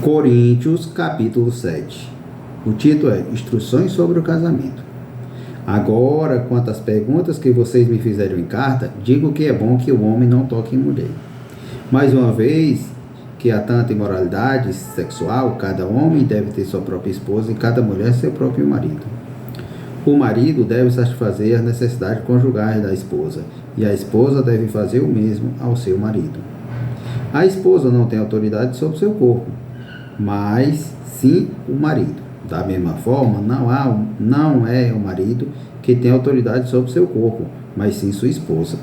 Coríntios, capítulo 7. O título é Instruções sobre o casamento. Agora, quanto às perguntas que vocês me fizeram em carta, digo que é bom que o homem não toque em mulher. Mais uma vez que há tanta imoralidade sexual, cada homem deve ter sua própria esposa e cada mulher seu próprio marido. O marido deve satisfazer as necessidades conjugais da esposa, e a esposa deve fazer o mesmo ao seu marido. A esposa não tem autoridade sobre seu corpo, mas sim o marido. Da mesma forma, não é o marido que tem autoridade sobre seu corpo, mas sim sua esposa.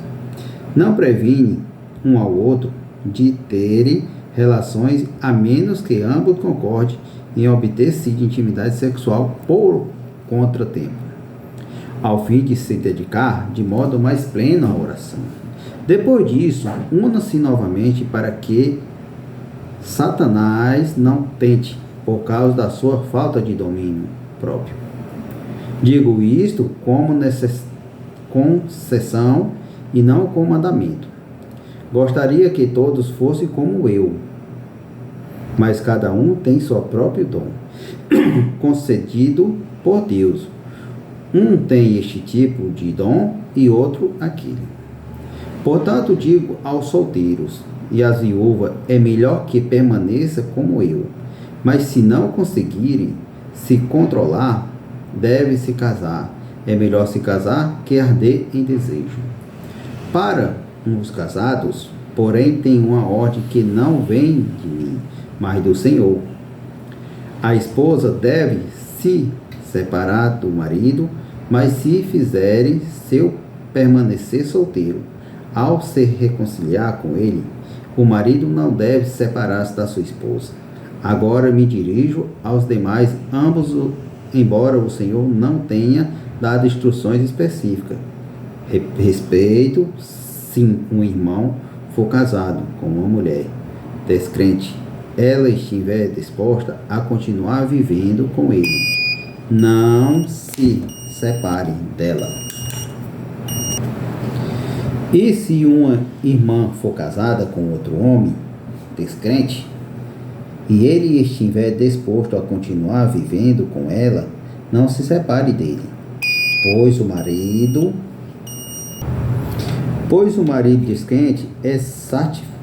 Não previne um ao outro de terem relações a menos que ambos concordem em obter-se de intimidade sexual por contratempo, ao fim de se dedicar de modo mais pleno à oração. Depois disso, una-se novamente para que Satanás não tente, por causa da sua falta de domínio próprio. Digo isto como concessão e não como mandamento. Gostaria que todos fossem como eu, mas cada um tem seu próprio dom, concedido por Deus. Um tem este tipo de dom e outro aquele. Portanto, digo aos solteiros e às viúvas, é melhor que permaneça como eu. Mas se não conseguirem se controlar, deve-se casar. É melhor se casar que arder em desejo. Para os casados, porém, tem uma ordem que não vem de mim, mas do Senhor. A esposa deve se separar do marido, mas se fizerem seu permanecer solteiro, ao se reconciliar com ele, o marido não deve separar-se da sua esposa. Agora me dirijo aos demais, ambos, embora o Senhor não tenha dado instruções específicas. Respeito, sim, um irmão for casado com uma mulher descrente, ela estiver disposta a continuar vivendo com ele. Não se separe dela. E se uma irmã for casada com outro homem descrente, e ele estiver disposto a continuar vivendo com ela, não se separe dele, pois o marido descrente é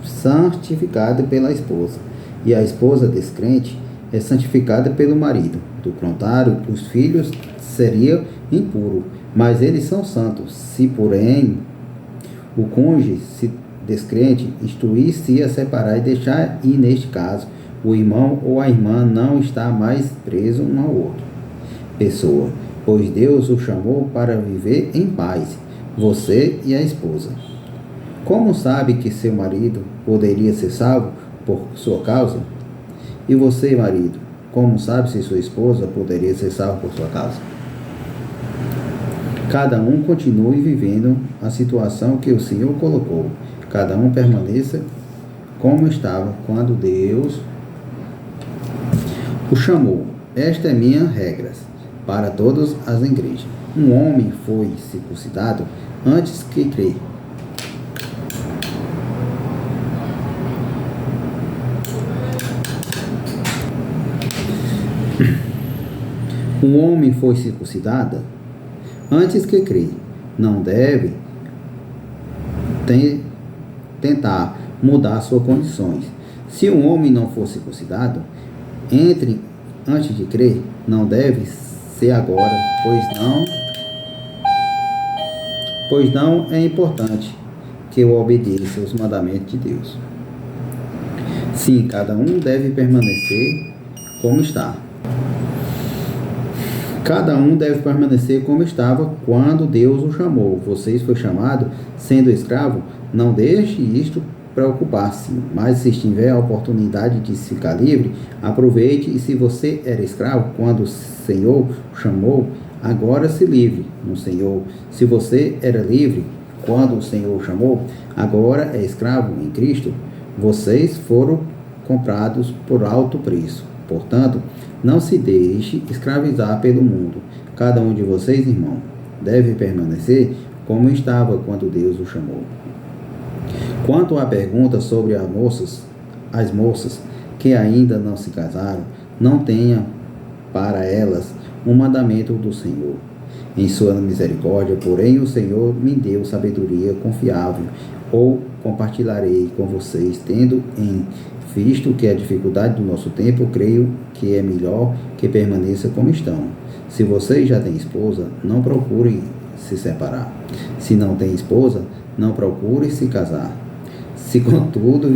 santificado pela esposa, e a esposa descrente é santificada pelo marido. Do contrário, os filhos seriam impuros, mas eles são santos. Se, porém, o cônjuge descrente instruir-se a separar e deixar ir, neste caso, o irmão ou a irmã não está mais preso um ao outro pessoa, pois Deus o chamou para viver em paz, você e a esposa. Como sabe que seu marido poderia ser salvo por sua causa? E você, marido, como sabe se sua esposa poderia ser salva por sua causa? Cada um continue vivendo a situação que o Senhor colocou. Cada um permaneça como estava quando Deus o chamou. Esta é minha regra para todas as igrejas. Um homem foi circuncidado antes que crer. Um homem foi circuncidado antes que crer. Não deve tentar mudar suas condições. Se um homem não for circuncidado antes de crer, não deve ser agora, pois não é importante que eu obedeça os mandamentos de Deus. Sim, cada um deve permanecer como está. Cada um deve permanecer como estava quando Deus o chamou. Vocês foi chamado sendo escravo? Não deixe isto preocupar-se, mas se tiver a oportunidade de ficar livre, aproveite. E se você era escravo quando o Senhor o chamou, agora se livre no Senhor. Se você era livre quando o Senhor o chamou, agora é escravo em Cristo. Vocês foram comprados por alto preço. Portanto, não se deixe escravizar pelo mundo. Cada um de vocês, irmão, deve permanecer como estava quando Deus o chamou. Quanto à pergunta sobre as moças, que ainda não se casaram, não tenha para elas um mandamento do Senhor. Em sua misericórdia, porém, o Senhor me deu sabedoria confiável, ou compartilharei com vocês, tendo em visto que a dificuldade do nosso tempo, creio que é melhor que permaneça como estão. Se vocês já têm esposa, não procurem se separar. Se não têm esposa, não procurem se casar. Se contudo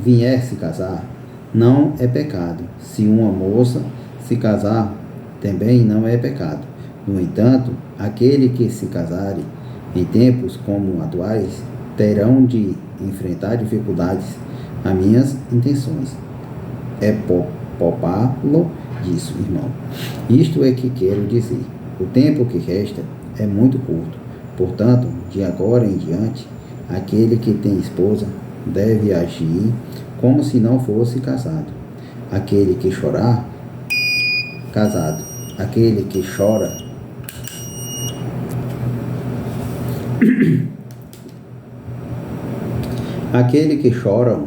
vier se casar, não é pecado. Se uma moça se casar, também não é pecado. No entanto, aquele que se casare em tempos como atuais terão de enfrentar dificuldades. As minhas intenções é poupá-lo disso, irmão. Isto é que quero dizer. O tempo que resta é muito curto. Portanto, de agora em diante, aquele que tem esposa deve agir como se não fosse casado. Aquele que chorar, casado. Aquele que chora, aquele que chora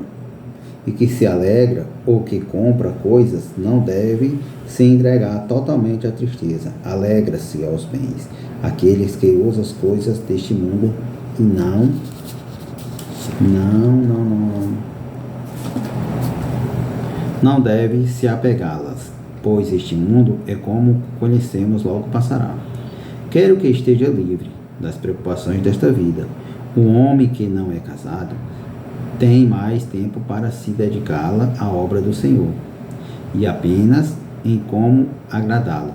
e que se alegra ou que compra coisas não deve se entregar totalmente à tristeza. Alegra-se aos bens. Aqueles que usam as coisas deste mundo e não deve se apegá-las, pois este mundo é como conhecemos, logo passará. Quero que esteja livre das preocupações desta vida. O homem que não é casado tem mais tempo para se dedicá-la à obra do Senhor e apenas em como agradá-lo.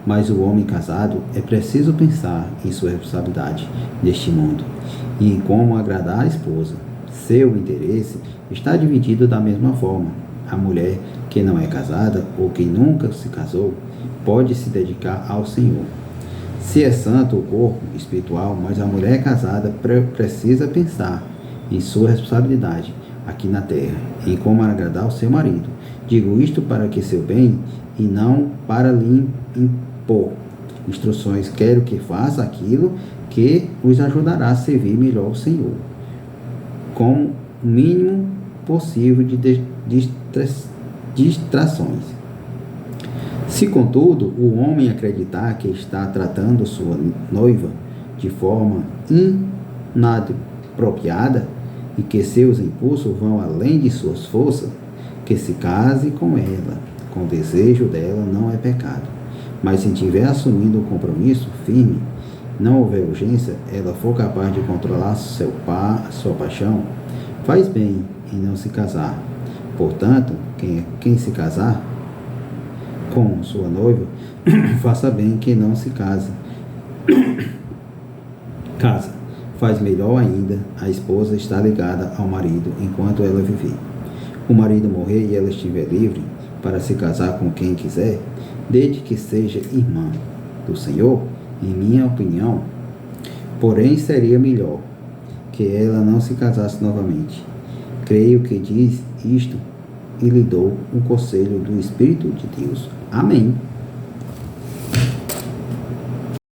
Mas o homem casado é preciso pensar em sua responsabilidade neste mundo e em como agradar a esposa. Seu interesse está dividido da mesma forma. A mulher que não é casada ou que nunca se casou pode se dedicar ao Senhor. Se é santo o corpo espiritual, mas a mulher casada precisa pensar em sua responsabilidade aqui na terra, em como agradar o seu marido. Digo isto para que seu bem e não para lhe impor instruções. Quero que faça aquilo que os ajudará a servir melhor o Senhor, com o mínimo possível de distrações. Se, contudo, o homem acreditar que está tratando sua noiva de forma inapropriada e que seus impulsos vão além de suas forças, que se case com ela, com o desejo dela não é pecado. Mas se estiver assumindo um compromisso firme, não houver urgência, ela for capaz de controlar sua paixão, faz bem em não se casar. Portanto, quem se casar com sua noiva, faça bem que não se case. Casa. Faz melhor ainda a esposa estar ligada ao marido enquanto ela viver. O marido morrer e ela estiver livre para se casar com quem quiser, desde que seja irmã do Senhor, em minha opinião. Porém, seria melhor que ela não se casasse novamente. Creio que diz isto e lhe dou um conselho do Espírito de Deus. Amém.